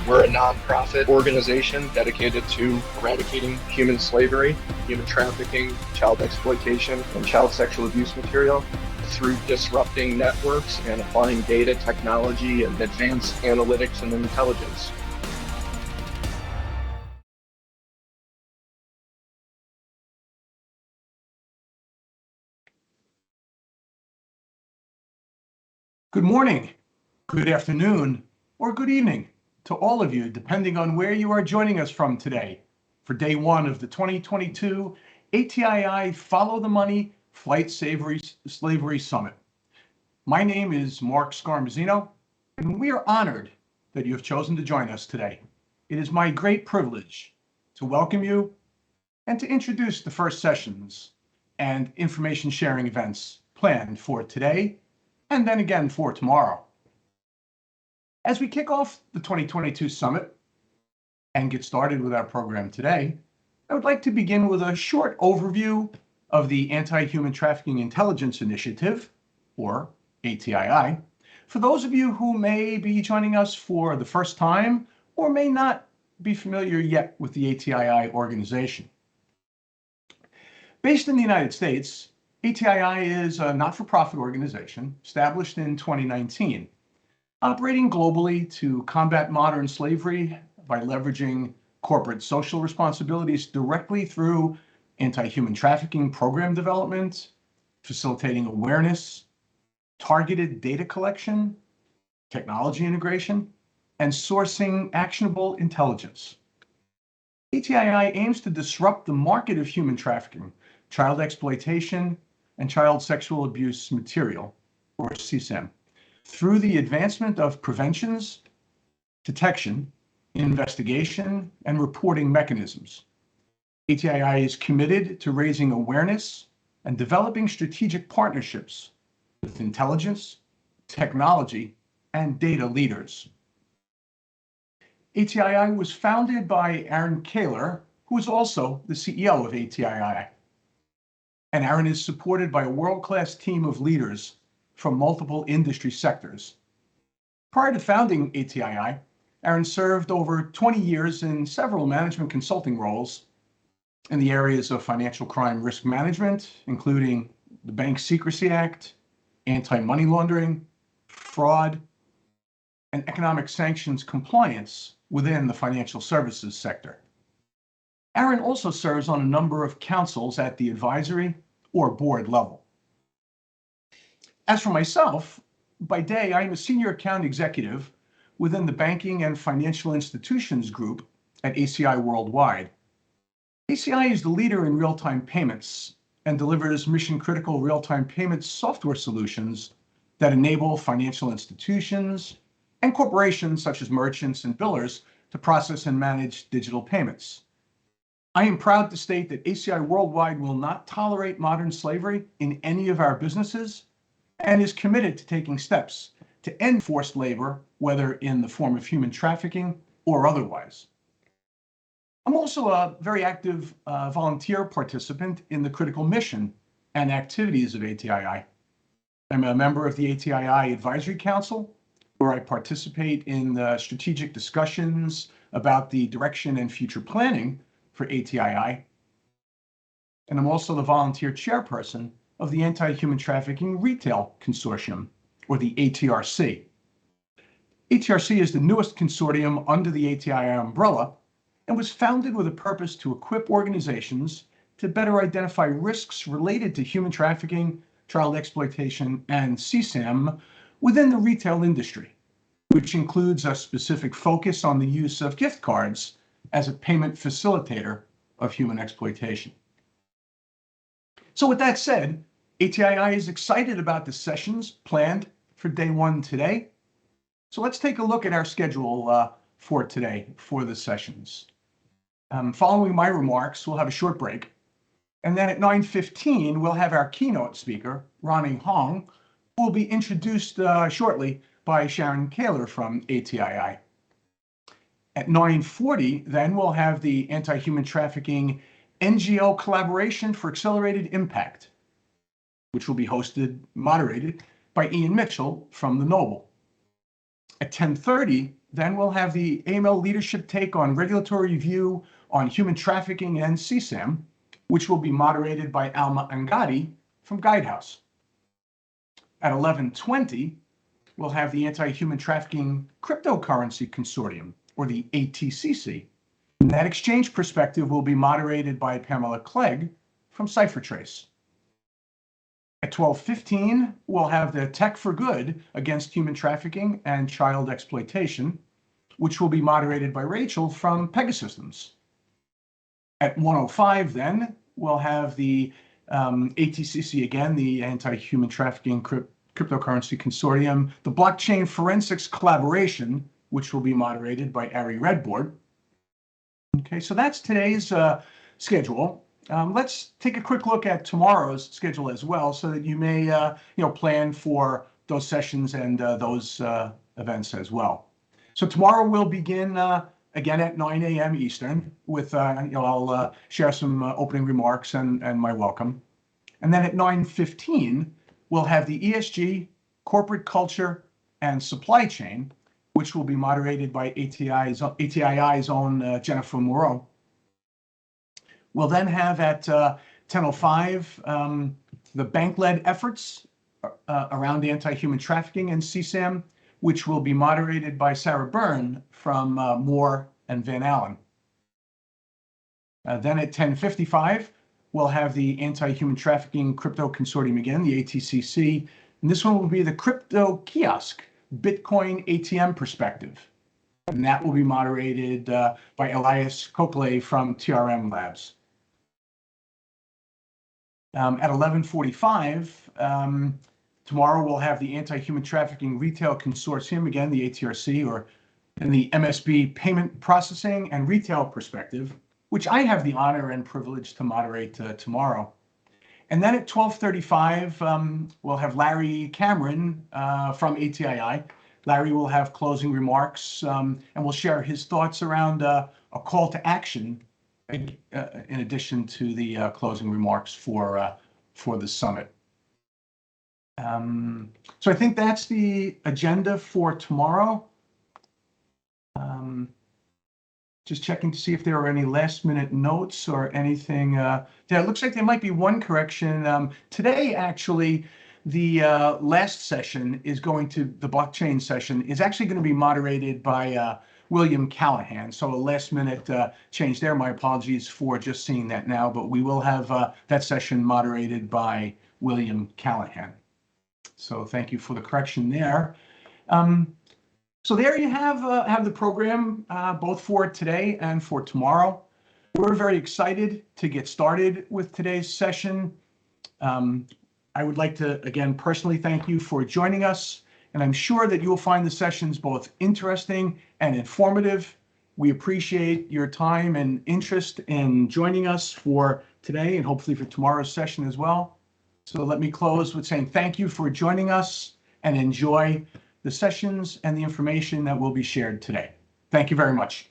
We're a nonprofit organization dedicated to eradicating human slavery, human trafficking, child exploitation, and child sexual abuse material through disrupting networks and applying data, technology, and advanced analytics and intelligence. Good morning, good afternoon, or good evening to all of you, depending on where you are joining us from today for day one of the 2022 ATII Follow the Money Flight Slavery Summit. My name is Mark Scarmazzino, and we are honored that you have chosen to join us today. It is my great privilege to welcome you and to introduce the first sessions and information sharing events planned for today and then again for tomorrow. As we kick off the 2022 summit and get started with our program today, I would like to begin with a short overview of the Anti-Human Trafficking Intelligence Initiative, or ATII, for those of you who may be joining us for the first time or may not be familiar yet with the ATII organization. Based in the United States, ATII is a not-for-profit organization established in 2019, operating globally to combat modern slavery by leveraging corporate social responsibilities directly through anti-human trafficking program development, facilitating awareness, targeted data collection, technology integration, and sourcing actionable intelligence. ATII aims to disrupt the market of human trafficking, child exploitation, and child sexual abuse material, or CSAM, through the advancement of preventions, detection, investigation, and reporting mechanisms. ATII is committed to raising awareness and developing strategic partnerships with intelligence, technology, and data leaders. ATII was founded by Aaron Kaler, who is also the CEO of ATII. And Aaron is supported by a world-class team of leaders from multiple industry sectors. Prior to founding ATII, Aaron served over 20 years in several management consulting roles in the areas of financial crime risk management, including the Bank Secrecy Act, anti-money laundering, fraud, and economic sanctions compliance within the financial services sector. Aaron also serves on a number of councils at the advisory or board level. As for myself, by day, I am a senior account executive within the Banking and Financial Institutions Group at ACI Worldwide. ACI is the leader in real-time payments and delivers mission-critical real-time payment software solutions that enable financial institutions and corporations such as merchants and billers to process and manage digital payments. I am proud to state that ACI Worldwide will not tolerate modern slavery in any of our businesses and is committed to taking steps to end forced labor, whether in the form of human trafficking or otherwise. I'm also a very active volunteer participant in the critical mission and activities of ATII. I'm a member of the ATII Advisory Council, where I participate in the strategic discussions about the direction and future planning for ATII. And I'm also the volunteer chairperson of the Anti-Human Trafficking Retail Consortium, or the ATRC. ATRC is the newest consortium under the ATII umbrella and was founded with a purpose to equip organizations to better identify risks related to human trafficking, child exploitation, and CSAM within the retail industry, which includes a specific focus on the use of gift cards as a payment facilitator of human exploitation. So with that said, ATII is excited about the sessions planned for day one today. So let's take a look at our schedule for today for the sessions. Following my remarks, we'll have a short break. And then at 9:15, we'll have our keynote speaker, Ronnie Hong, who will be introduced shortly by Sharon Kaler from ATII. At 9:40, then we'll have the Anti-Human Trafficking NGO Collaboration for Accelerated Impact, which will be moderated by Ian Mitchell from the Noble. At 10:30, then we'll have the AML leadership take on regulatory review on human trafficking and CSAM, which will be moderated by Alma Angadi from Guidehouse. At 11:20, we'll have the Anti-Human Trafficking Cryptocurrency Consortium, or the ATCC. And that exchange perspective will be moderated by Pamela Clegg from CipherTrace. At 12:15, we'll have the Tech for Good Against Human Trafficking and Child Exploitation, which will be moderated by Rachel from Pegasystems. At 1:05, then, we'll have the ATCC again, the Anti-Human Trafficking Cryptocurrency Consortium, the Blockchain Forensics Collaboration, which will be moderated by Ari Redboard. Okay, so that's today's schedule. Let's take a quick look at tomorrow's schedule as well, so that you may plan for those sessions and those events as well. So tomorrow we'll begin again at 9 a.m. Eastern with I'll share some opening remarks and my welcome. And then at 9:15 we'll have the ESG, corporate culture, and supply chain, which will be moderated by ATII's own Jennifer Moreau. We'll then have at 10:05 the bank-led efforts around anti-human trafficking and CSAM, which will be moderated by Sarah Byrne from Moore and Van Allen. Then at 10:55, we'll have the Anti-Human Trafficking Crypto Consortium again, the ATCC, and this one will be the Crypto-Kiosk Bitcoin ATM perspective. And that will be moderated by Elias Copley from TRM Labs. At 11:45, tomorrow we'll have the Anti-Human Trafficking Retail Consortium, again, the ATRC, and the MSB Payment Processing and Retail Perspective, which I have the honor and privilege to moderate tomorrow. And then at 12:35, we'll have Larry Cameron from ATII. Larry will have closing remarks and will share his thoughts around a call to action in addition to the closing remarks for the summit. So I think that's the agenda for tomorrow. Just checking to see if there are any last minute notes or anything. Yeah, it looks like there might be one correction. Today, actually, the last session is the blockchain session is actually going to be moderated by William Callahan. So a last minute change there. My apologies for just seeing that now, but we will have that session moderated by William Callahan. So thank you for the correction there. So there you have the program both for today and for tomorrow. We're very excited to get started with today's session. I would like to, again, personally thank you for joining us, and I'm sure that you'll find the sessions both interesting and informative. We appreciate your time and interest in joining us for today and hopefully for tomorrow's session as well. So let me close with saying thank you for joining us and enjoy the sessions and the information that will be shared today. Thank you very much.